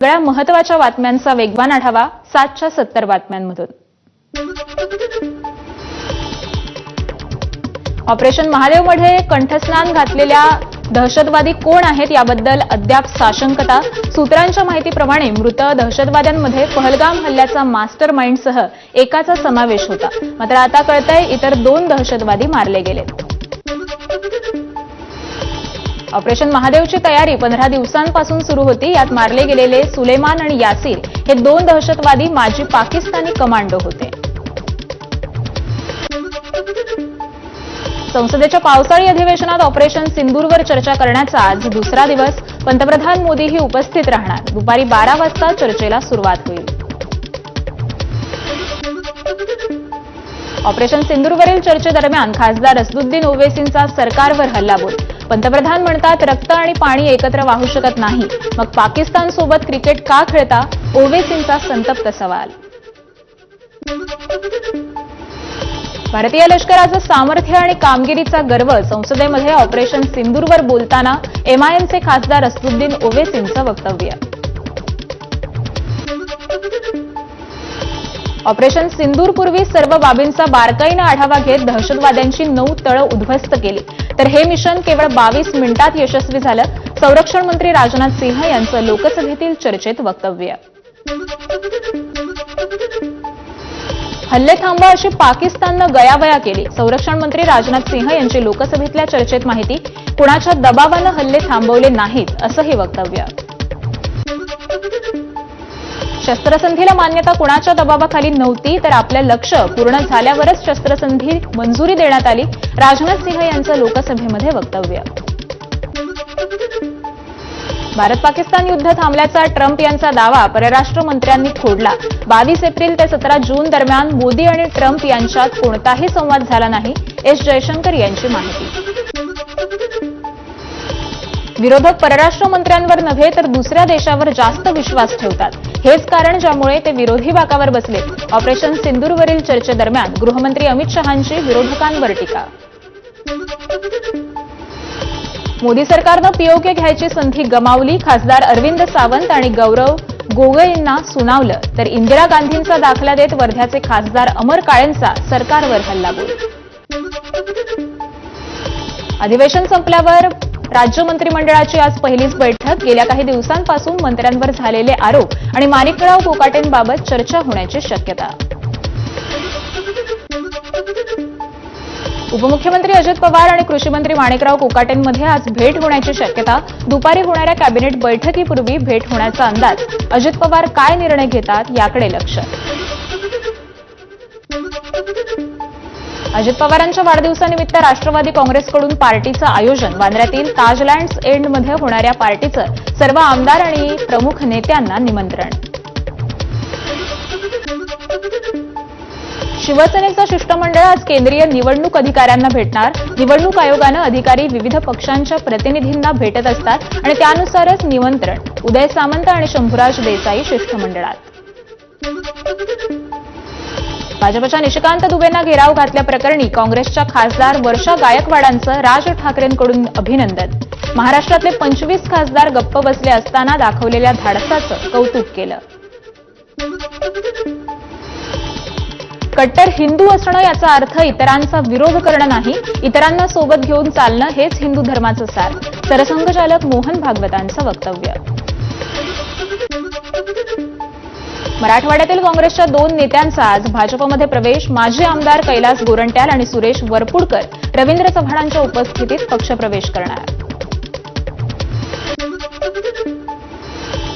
सगळ्या महत्त्वाच्या बातम्यांचा वेगवान आढावा 7च्या 70 बातम्यांमधून। ऑपरेशन महादेवमध्ये कंठस्नान घातलेल्या दहशतवादी कोण आहेत याबद्दल अद्याप साशंकता। सूत्रांच्या माहितीप्रमाणे मृत दहशतवाद्यांमध्ये पहलगाम हल्ल्याचा मास्टर माइंडसह एकाचा समावेश होता। मात्र आता कळतंय इतर 2 दहशतवादी मारले गेले। ऑपरेशन महादेवची तयारी 15 दिवसांपासून सुरू होती। यात मारले गेलेले सुलेमान आणि यासीर हे 2 दहशतवादी माजी पाकिस्तानी कमांडो होते। संसदेच्या पावसाळी अधिवेशनात ऑपरेशन सिंदूरवर चर्चा करण्याचा आज दुसरा दिवस। पंतप्रधान मोदीही उपस्थित राहणार। दुपारी 12 वाजता चर्चेला सुरुवात होईल। ऑपरेशन सिंदूरवरील चर्चेदरम्यान खासदार असदुद्दीन ओवैसींचा सरकारवर हल्लाबोल। पंतप्रधान म्हणतात रक्त आणि पाणी एकत्र वाहू शकत नाही, मग पाकिस्तानसोबत क्रिकेट का खेळता? ओवैसींचा संतप्त सवाल। भारतीय लष्कराचं सामर्थ्य आणि कामगिरीचा गर्व संसदेमध्ये ऑपरेशन सिंदूरवर बोलताना एमआयएमचे खासदार असदुद्दीन ओवैसींचं वक्तव्य। ऑपरेशन सिंदूरपूर्वी सर्व बाबींचा बारकाईनं आढावा घेत दहशतवाद्यांची 9 तळं उद्ध्वस्त केली, तर हे मिशन केवळ 22 मिनिटात यशस्वी झालं। संरक्षण मंत्री राजनाथ सिंह यांचं लोकसभेतील चर्चेत वक्तव्य। हल्ले थांबवा अशी पाकिस्ताननं गयावया केली। संरक्षण मंत्री राजनाथ सिंह यांची लोकसभेतल्या चर्चेत माहिती। कुणाच्या दबावानं हल्ले थांबवले नाहीत असंही वक्तव्य। शस्त्रसंधीला मान्यता कुणाच्या दबावाखाली नव्हती, तर आपलं लक्ष्य पूर्ण झाल्यावरच शस्त्रसंधी मंजुरी देण्यात आली। राजनाथ सिंह यांचं लोकसभेमध्ये वक्तव्य। भारत पाकिस्तान युद्ध थांबल्याचा ट्रम्प यांचा दावा परराष्ट्र मंत्र्यांनी खोडला। 22 एप्रिल ते 17 जून दरम्यान मोदी आणि ट्रम्प यांच्यात कोणताही संवाद झाला नाही। एस जयशंकर यांची माहिती। विरोधक परराष्ट्र मंत्र्यांवर नव्हे तर दुसऱ्या देशावर जास्त विश्वास ठेवतात। हेच कारण ज्यामुळे ते विरोधी बाकावर बसले। ऑपरेशन सिंदूरवरील चर्चेदरम्यान गृहमंत्री अमित शहांची विरोधकांवर टीका। मोदी सरकारनं पीओके घ्यायची संधी गमावली। खासदार अरविंद सावंत आणि गौरव गोगोईंना सुनावलं, तर इंदिरा गांधींचा दाखला देत वर्ध्याचे खासदार अमर काळेंचा सरकारवर हल्लाबोल। अधिवेशन संपल्यावर राज्य मंत्रिमंडळाची आज पहिलीच बैठक। गेल्या काही दिवसांपासून मंत्र्यांवर झालेले आरोप आणि माणिकराव कोकाटेंबाबत चर्चा होण्याची शक्यता। उपमुख्यमंत्री अजित पवार आणि कृषी मंत्री माणिकराव कोकाटेंमध्ये आज भेट होण्याची शक्यता। दुपारी होणाऱ्या कॅबिनेट बैठकीपूर्वी भेट होण्याचा अंदाज। अजित पवार काय निर्णय घेतात याकडे लक्ष। अजित पवारांच्या वाढदिवसानिमित्त राष्ट्रवादी काँग्रेसकडून पार्टीचं आयोजन। वांद्र्यातील ताजलँड्स एंडमध्ये होणाऱ्या पार्टीचं सर्व आमदार आणि प्रमुख नेत्यांना निमंत्रण। शिवसेनेचं शिष्टमंडळ आज केंद्रीय निवडणूक अधिकाऱ्यांना भेटणार। निवडणूक आयोगानं अधिकारी विविध पक्षांच्या प्रतिनिधींना भेटत असतात आणि त्यानुसारच निमंत्रण। उदय सामंत आणि शंभूराज देसाई शिष्टमंडळात। भाजपच्या निशिकांत दुबेंना घेराव घातल्याप्रकरणी काँग्रेसच्या खासदार वर्षा गायकवाडांचं राज ठाकरेंकडून अभिनंदन। महाराष्ट्रातले 25 खासदार गप्प बसले असताना दाखवलेल्या धाडसाचं कौतुक केलं। कट्टर हिंदू असणं याचा अर्थ इतरांचा विरोध करणं नाही, इतरांना सोबत घेऊन चालणं हेच हिंदू धर्माचं सार। सरसंघचालक मोहन भागवतांचं वक्तव्य। मराठवाड्यातील काँग्रेसच्या 2 नेत्यांचा आज भाजपमध्ये प्रवेश। माजी आमदार कैलास गोरंट्याल आणि सुरेश वरपुडकर रवींद्र चव्हाणांच्या उपस्थितीत पक्षप्रवेश करणार।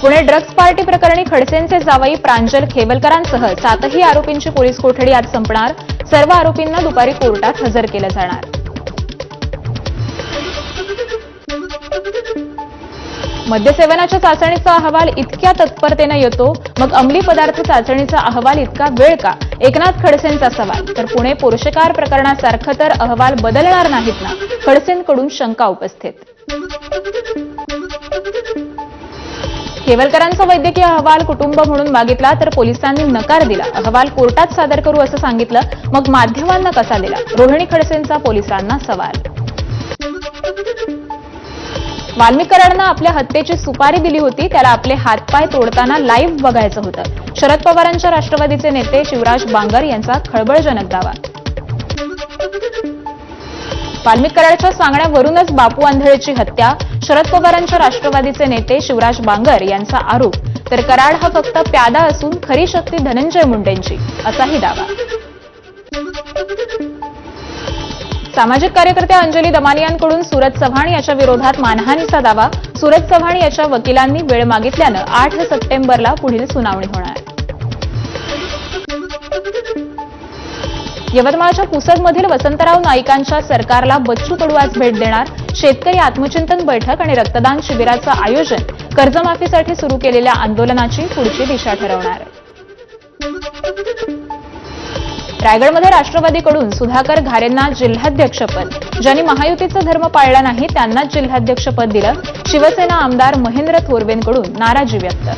पुणे ड्रग्ज पार्टी प्रकरणी खडसेंचे जावई प्रांजल खेवलकरांसह 7ही आरोपींची पोलीस कोठडी आज संपणार। सर्व आरोपींना दुपारी कोर्टात हजर केलं जाणार। मद्यसेवनाच्या चाचणीचा अहवाल इतक्या तत्परतेनं येतो, मग अंमली पदार्थ चाचणीचा अहवाल इतका वेळ का? एकनाथ खडसेंचा सवाल। तर पुणे पोर्शेकार प्रकरणासारखं तर अहवाल बदलणार नाहीत ना? खडसेंकडून शंका उपस्थित। खेवलकरांचा वैद्यकीय अहवाल कुटुंब म्हणून मागितला तर पोलिसांनी नकार दिला। अहवाल कोर्टात सादर करू असं सांगितलं, मग माध्यमांना कसा दिला? रोहिणी खडसेंचा पोलिसांना सवाल। वाल्मिक कराडांना आपल्या हत्येची सुपारी दिली होती, त्याला आपले हातपाय तोडताना लाईव्ह बघायचं होतं. शरद पवारांच्या राष्ट्रवादीचे नेते शिवराज बांगर यांचा खळबळजनक दावा. वाल्मिक कराडाच्या सांगण्यावरूनच बापू आंधळेची हत्या, शरद पवारांच्या राष्ट्रवादीचे नेते शिवराज बांगर यांचा आरोप. तर कराड हा फक्त प्यादा असून खरी शक्ती धनंजय मुंडेंची, असाही दावा. सामाजिक कार्यकर्त्या अंजली दमानियांकडून सूरज चव्हाण याच्या विरोधात मानहानीचा दावा. सूरज चव्हाण याच्या वकिलांनी वेळ मागितल्यानं 8 सप्टेंबरला पुढील सुनावणी होणार. यवतमाळच्या पुसदमधील वसंतराव नाईकांच्या सरकारला बच्चू कडू आज भेट देणार. शेतकरी आत्मचिंतन बैठक आणि रक्तदान शिबिराचं आयोजन कर्जमाफीसाठी सुरू केलेल्या आंदोलनाची पुढची दिशा ठरवणार. रायगडमध्ये राष्ट्रवादीकडून सुधाकर घारेंना जिल्हाध्यक्षपद. ज्यांनी महायुतीचा धर्म पाळला नाही त्यांनाच जिल्हाध्यक्षपद दिलं. शिवसेना आमदार महेंद्र थोरवेंकडून नाराजी व्यक्त.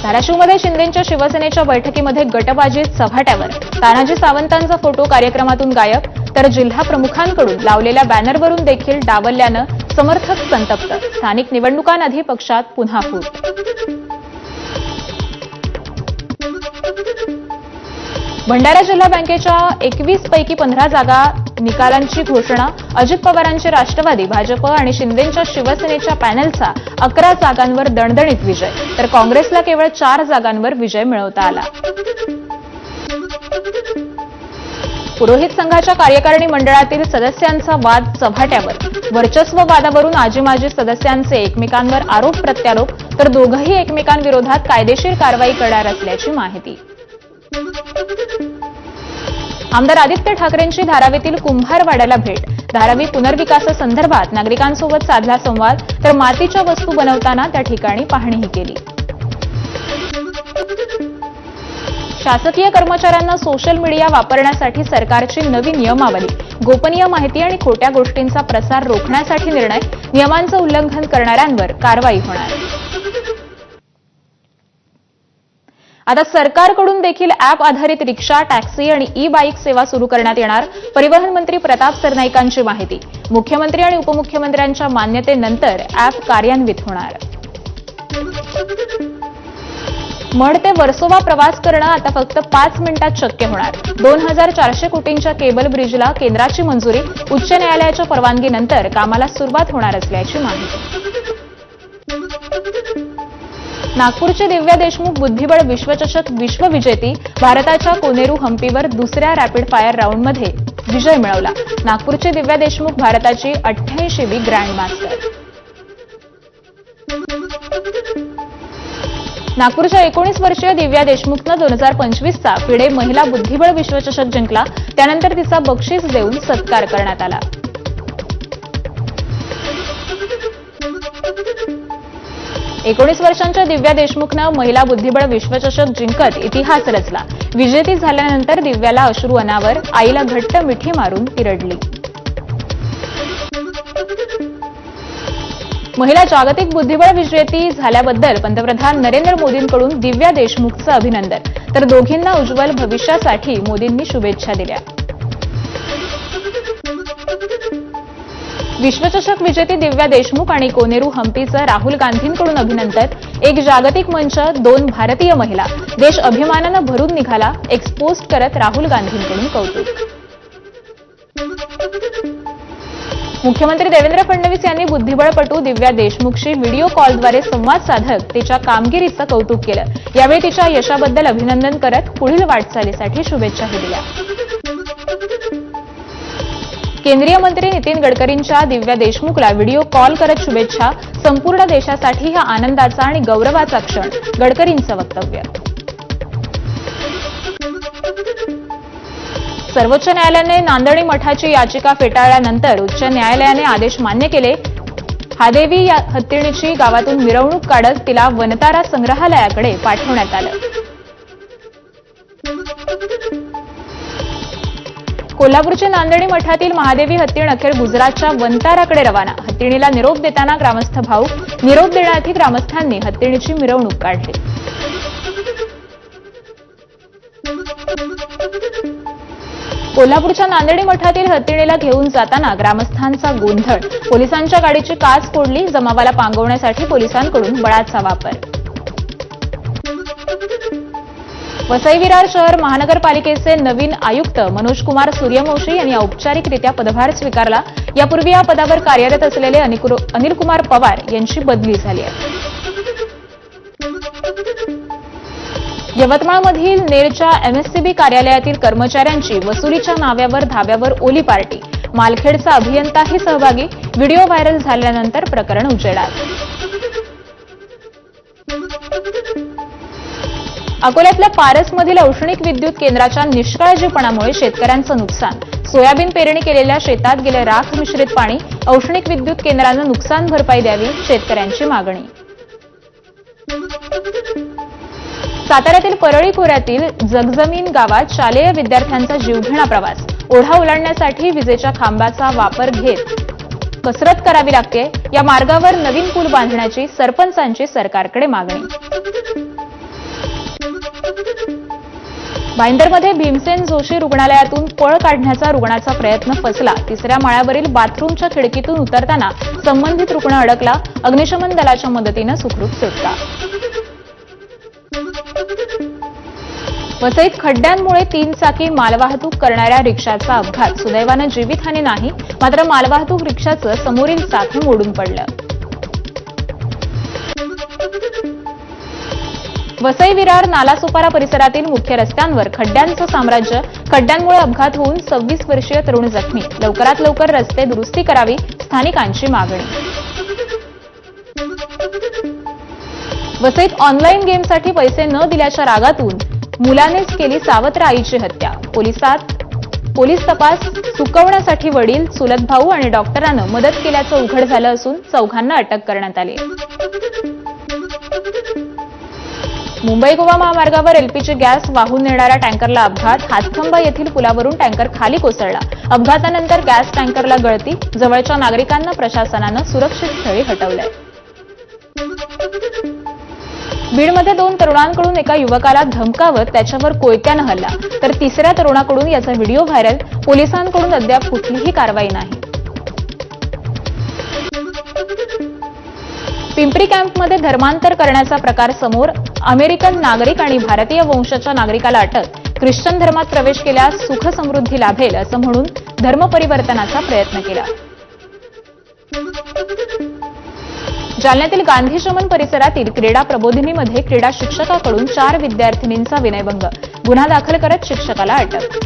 धाराशिवमध्ये शिंदेंच्या शिवसेनेच्या बैठकीमध्ये गटबाजी चव्हाट्यावर. तानाजी सावंतांचा फोटो कार्यक्रमातून गायब. तर जिल्हा प्रमुखांकडून लावलेल्या बॅनरवरून देखील डावलल्यानं समर्थक संतप्त. स्थानिक निवडणुकांआधी पक्षात पुन्हा फूट. भंडारा जिल्हा बँकेच्या 21 पैकी 15 जागा निकालांची घोषणा. अजित पवारांचे राष्ट्रवादी, भाजप आणि शिंदेंच्या शिवसेनेच्या पॅनलचा 11 जागांवर दणदणीत विजय. तर काँग्रेसला केवळ 4 जागांवर विजय मिळवता आला. पुरोहित संघाच्या कार्यकारिणी मंडळातील सदस्यांचा वाद चव्हाट्यावर. वर्चस्व वादावरून आजी-माजी सदस्यांचे एकमेकांवर आरोप प्रत्यारोप. तर दोघंही एकमेकांविरोधात कायदेशीर कारवाई करणार असल्याची माहिती. आमदार आदित्य ठाकरेंची धारावीतील कुंभारवाड्याला भेट. धारावी पुनर्विकासासंदर्भात नागरिकांसोबत साधला संवाद. तर मातीच्या वस्तू बनवताना त्या ठिकाणी पाहणीही केली. शासकीय कर्मचाऱ्यांना सोशल मीडिया वापरण्यासाठी सरकारची नवी नियमावली. गोपनीय माहिती आणि खोट्या गोष्टींचा प्रसार रोखण्यासाठी निर्णय. नियमांचं उल्लंघन करणाऱ्यांवर कारवाई होणार. आता सरकारकडून देखील अॅप आधारित रिक्षा, टॅक्सी आणि ई बाईक सेवा सुरू करण्यात येणार. परिवहन मंत्री प्रताप सरनाईकांची माहिती. मुख्यमंत्री आणि उपमुख्यमंत्र्यांच्या मान्यतेनंतर अॅप कार्यान्वित होणार. मढ ते वर्सोवा प्रवास करणं आता फक्त 5 मिनिटात शक्य होणार. 2400 कोटींच्या केबल ब्रिजला केंद्राची मंजुरी. उच्च न्यायालयाच्या परवानगीनंतर कामाला सुरुवात होणार असल्याची माहिती. नागपूरची दिव्या देशमुख बुद्धिबळ विश्वचषक विश्वविजेती. भारताच्या कोनेरू हम्पीवर दुसऱ्या रॅपिड फायर राऊंडमध्ये विजय मिळवला. नागपूरची दिव्या देशमुख भारताची 88वी ग्रँड मास्टर. नागपूरच्या 19 वर्षीय दिव्या देशमुखनं 2025चा फिडे महिला बुद्धिबळ विश्वचषक जिंकला. त्यानंतर तिचा बक्षीस देऊन सत्कार करण्यात आला. एकोणीस वर्षांच्या दिव्या देशमुखनं महिला बुद्धिबळ विश्वचषक जिंकत इतिहास रचला. विजेती झाल्यानंतर दिव्याला अश्रू अनावर. आईला घट्ट मिठी मारून ती रडली. महिला जागतिक बुद्धिबळ विजेती झाल्याबद्दल पंतप्रधान नरेंद्र मोदींकडून दिव्या देशमुखचं अभिनंदन. तर दोघींना उज्ज्वल भविष्यासाठी मोदींनी शुभेच्छा दिल्या. विश्वचषक विजेती दिव्या देशमुख आणि कोनेरू हम्पीचं राहुल गांधींकडून अभिनंदन. एक जागतिक मंच, 2 भारतीय महिला. देश अभिमानानं भरून निघाला. एक्सपोस्ट करत राहुल गांधींकडून कौतुक. मुख्यमंत्री देवेंद्र फडणवीस यांनी बुद्धिबळपटू दिव्या देशमुखशी व्हिडिओ कॉलद्वारे संवाद साधत तिच्या कामगिरीचं कौतुक केलं. यावेळी तिच्या यशाबद्दल अभिनंदन करत पुढील वाटचालीसाठी शुभेच्छाही दिल्या. केंद्रीय मंत्री नितीन गडकरींच्या दिव्या देशमुखला व्हिडिओ कॉल करत शुभेच्छा. संपूर्ण देशासाठी हा आनंदाचा आणि गौरवाचा क्षण. गडकरींचं वक्तव्य. सर्वोच्च न्यायालयाने नांदणी मठाची याचिका फेटाळल्यानंतर उच्च न्यायालयाने आदेश मान्य केले. हादेवी या हत्तीणीची गावातून मिरवणूक काढत तिला वनतारा संग्रहालयाकडे पाठवण्यात आलं. कोल्हापूरच्या नांदणी मठातील महादेवी हत्तीण अखेर गुजरातच्या वनताराकडे रवाना. हत्तीणीला निरोप देताना ग्रामस्थ भाऊक. निरोप देण्याआधी ग्रामस्थांनी हत्तीणीची मिरवणूक काढली. कोल्हापूरच्या नांदेडी मठातील हत्तीणीला घेऊन जाताना ग्रामस्थांचा गोंधळ, पोलिसांच्या गाडीची काच फोडली, जमावाला पांगवण्यासाठी पोलिसांकडून बळाचा वापर. वसई विरार शहर महानगरपालिकेचे नवीन आयुक्त मनोज कुमार सूर्यवंशी यांनी औपचारिकरित्या पदभार स्वीकारला. यापूर्वी या पदावर कार्यरत असलेले अनिल कुमार पवार यांची बदली झाली आहे. यवतमाळमधील नेरच्या एमएससीबी कार्यालयातील कर्मचाऱ्यांची वसुलीच्या नाव्यावर धाब्यावर ओली पार्टी, मालखेडचा अभियंताही सहभागी, व्हिडिओ व्हायरल झाल्यानंतर प्रकरण उजेडात. अकोल्यातल्या पारसमधील औष्णिक विद्युत केंद्राच्या निष्काळजीपणामुळे शेतकऱ्यांचं नुकसान, सोयाबीन पेरणी केलेल्या शेतात गेले राख मिश्रित पाणी, औष्णिक विद्युत केंद्रानं नुकसान भरपाई द्यावी, शेतकऱ्यांची मागणी. साताऱ्यातील परळी खोऱ्यातील जगजमीन गावात शालेय विद्यार्थ्यांचा जीवघेणा प्रवास, ओढा ओलांडण्यासाठी विजेच्या खांबाचा वापर घेत कसरत करावी लागते. या मार्गावर नवीन पूल बांधण्याची सरपंचांची सरकारकडे मागणी. भाईंदरमध्ये भीमसेन जोशी रुग्णालयातून पळ काढण्याचा रुग्णाचा प्रयत्न फसला. तिसऱ्या माळ्यावरील बाथरूमच्या खिडकीतून उतरताना संबंधित रुग्ण अडकला. अग्निशमन दलाच्या मदतीनं सुखरूप सुटका. वसईत खड्ड्यांमुळे 3 चाकी मालवाहतूक करणाऱ्या रिक्षाचा अपघात, सुदैवानं जीवितहानी नाही, मात्र मालवाहतूक रिक्षाचं समोरील चाक मोडून पडलं. वसई विरार नालासोपारा परिसरातील मुख्य रस्त्यांवर खड्ड्यांचं साम्राज्य, खड्ड्यांमुळे अपघात होऊन 26 वर्षीय तरुण जखमी, लवकरात लवकर रस्ते दुरुस्ती करावी, स्थानिकांची मागणी. वसईत ऑनलाईन गेमसाठी पैसे न दिल्याच्या रागातून मुलानेच केली सावत्र आईची हत्या, पोलीस तपास चुकवण्यासाठी वडील, चुलत भाऊ आणि डॉक्टरांनं मदत केल्याचं उघड झालं असून चौघांना अटक करण्यात आली. मुंबई गोवा महामार्गावर एलपीजी गॅस वाहून नेणाऱ्या टँकरला अपघात, हातखंबा येथील पुलावरून टँकर खाली कोसळला. अपघातानंतर गॅस टँकरला गळती, जवळच्या नागरिकांना प्रशासनानं सुरक्षित स्थळी हटवलंय. बीडमध्ये 2 तरुणांकडून एका युवकाला धमकावत त्याच्यावर कोयत्यानं हल्ला, तर तिसऱ्या तरुणाकडून याचा व्हिडिओ व्हायरल, पोलिसांकडून अद्याप कुठलीही कारवाई नाही. पिंपरी कॅम्पमध्ये धर्मांतर करण्याचा प्रकार समोर, अमेरिकन नागरिक आणि भारतीय वंशाच्या नागरिकाला अटक, ख्रिश्चन धर्मात प्रवेश केल्यास सुख समृद्धी लाभेल असं म्हणून धर्मपरिवर्तनाचा प्रयत्न केला. जालन्यातील गांधी शमन परिसरातील क्रीडा प्रबोधिनीमध्ये क्रीडा शिक्षकाकडून 4 विद्यार्थिनींचा विनयभंग, गुन्हा दाखल करत शिक्षकाला अटक.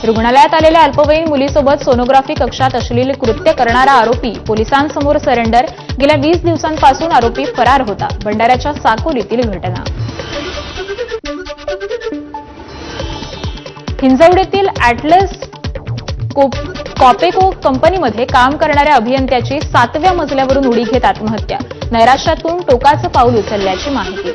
रुग्णालयात आलेल्या अल्पवयीन मुलीसोबत सोनोग्राफी कक्षात अश्लील कृत्य करणारा आरोपी पोलिसांसमोर सरेंडर, गेल्या 20 दिवसांपासून आरोपी फरार होता. भंडाऱ्याच्या साकोलीतील घटना. हिंजवडीतील ॲटलस कॉपेको कंपनीमध्ये काम करणाऱ्या अभियंत्याची 7व्या मजल्यावरून उडी घेत आत्महत्या, नैराश्यातून टोकाचं पाऊल उचलल्याची माहिती.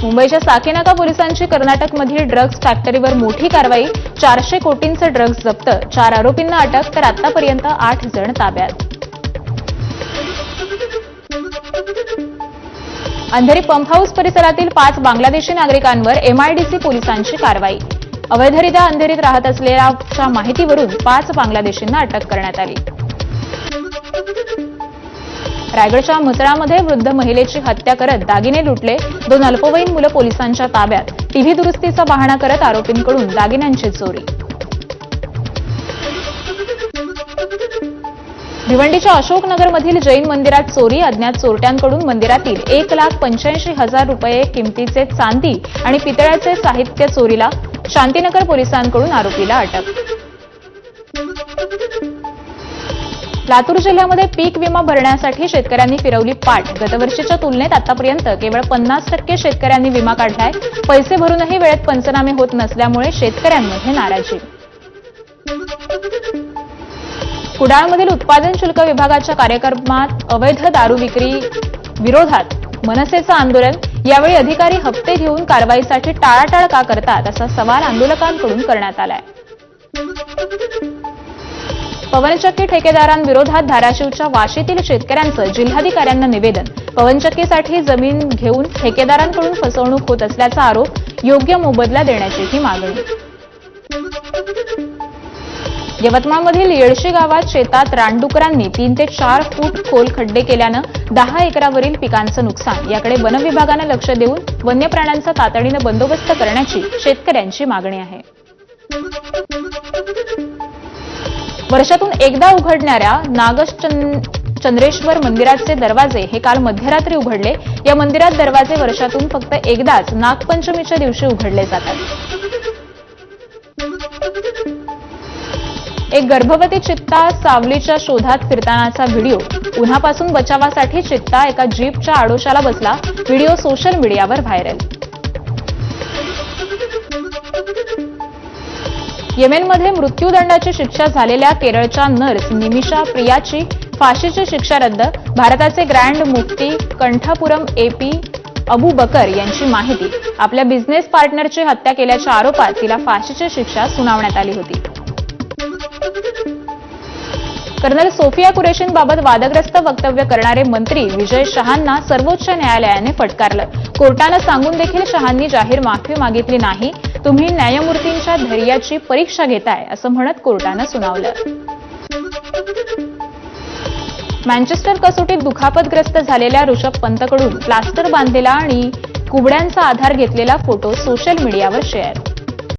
मुंबईच्या साकीनाका पोलिसांची कर्नाटकमधील ड्रग्ज फॅक्टरीवर मोठी कारवाई, 400 कोटींचे ड्रग्ज जप्त, 4 आरोपींना अटक, तर आतापर्यंत 8 जण ताब्यात. अंधेरी पंप हाऊस परिसरातील 5 बांगलादेशी नागरिकांवर एमआयडीसी पोलिसांची कारवाई, अवैधरित्या अंधेरीत राहत असलेल्या माहितीवरून 5 बांगलादेशींना अटक करण्यात आली. रायगडच्या म्हसळामध्ये वृद्ध महिलेची हत्या करत दागिने लुटले, 2 अल्पवयीन मुलं पोलिसांच्या ताब्यात, टीव्ही दुरुस्तीचा बहाणा करत आरोपींकडून दागिन्यांची चोरी. भिवंडीच्या अशोकनगरमधील जैन मंदिरात चोरी, अज्ञात चोरट्यांकडून मंदिरातील 1,85,000 रुपये किमतीचे चांदी आणि पितळ्याचे साहित्य चोरीला, शांतीनगर पोलिसांकडून आरोपीला अटक. लातूर जिल्ह्यामध्ये पीक विमा भरण्यासाठी शेतकऱ्यांनी फिरवली पाठ, गतवर्षीच्या तुलनेत आतापर्यंत केवळ 50% शेतकऱ्यांनी विमा काढलाय. पैसे भरूनही वेळेत पंचनामे होत नसल्यामुळे शेतकऱ्यांमध्ये नाराजी. कुडाळमधील उत्पादन शुल्क विभागाच्या कार्यक्रमात अवैध दारू विक्री विरोधात मनसेचं आंदोलन, यावेळी अधिकारी हप्ते घेऊन कारवाईसाठी टाळाटाळ का करतात असा सवाल आंदोलकांकडून करण्यात आलाय. पवनचक्की ठेकेदारांविरोधात धाराशिवच्या वाशीतील शेतकऱ्यांचं जिल्हाधिकाऱ्यांना निवेदन, पवनचक्कीसाठी जमीन घेऊन ठेकेदारांकडून फसवणूक होत असल्याचा आरोप, योग्य मोबदला देण्याचीही मागणी. यवतमाळमधील येळशी गावात शेतात रानडुकरांनी 3 ते 4 फूट खोल खड्डे केल्यानं 10 एकरावरील पिकांचं नुकसान. याकडे वन विभागानं लक्ष देऊन वन्य प्राण्यांचा तातडीनं बंदोबस्त करण्याची शेतकऱ्यांची मागणी आहे. वर्षातून एकदा उघडणाऱ्या नागचंद्रेश्वर मंदिराचे दरवाजे हे काल मध्यरात्री उघडले. या मंदिरात दरवाजे वर्षातून फक्त एकदाच नागपंचमीच्या दिवशी उघडले जातात. एक गर्भवती चित्ता सावलीच्या शोधात फिरतानाचा व्हिडिओ. उन्हापासून बचावासाठी चित्ता एका जीपच्या आडोशाला बसला. व्हिडिओ सोशल मीडियावर व्हायरल. येमेनमध्ये मृत्यूदंडाची शिक्षा झालेल्या केरळच्या नर्स निमिषा प्रियाची फाशीची शिक्षा रद्द. भारताचे ग्रँड मुफ्ती कंठापुरम AP अबू बकर यांची माहिती. आपल्या बिझनेस पार्टनरची हत्या केल्याच्या आरोपात तिला फाशीची शिक्षा सुनावण्यात आली होती. कर्नल सोफिया कुरेशींबाबत वादग्रस्त वक्तव्य करणारे मंत्री विजय शहांना सर्वोच्च न्यायालयाने फटकारलं. कोर्टानं सांगून देखील शहांनी जाहीर माफी मागितली नाही. तुम्ही न्यायमूर्तींच्या धैर्याची परीक्षा घेताय असं म्हणत कोर्टानं सुनावलं. मँचेस्टर कसोटीत दुखापतग्रस्त झालेल्या ऋषभ पंतकडून प्लास्टर बांधलेला आणि कुबड्यांचा आधार घेतलेला फोटो सोशल मीडियावर शेअर.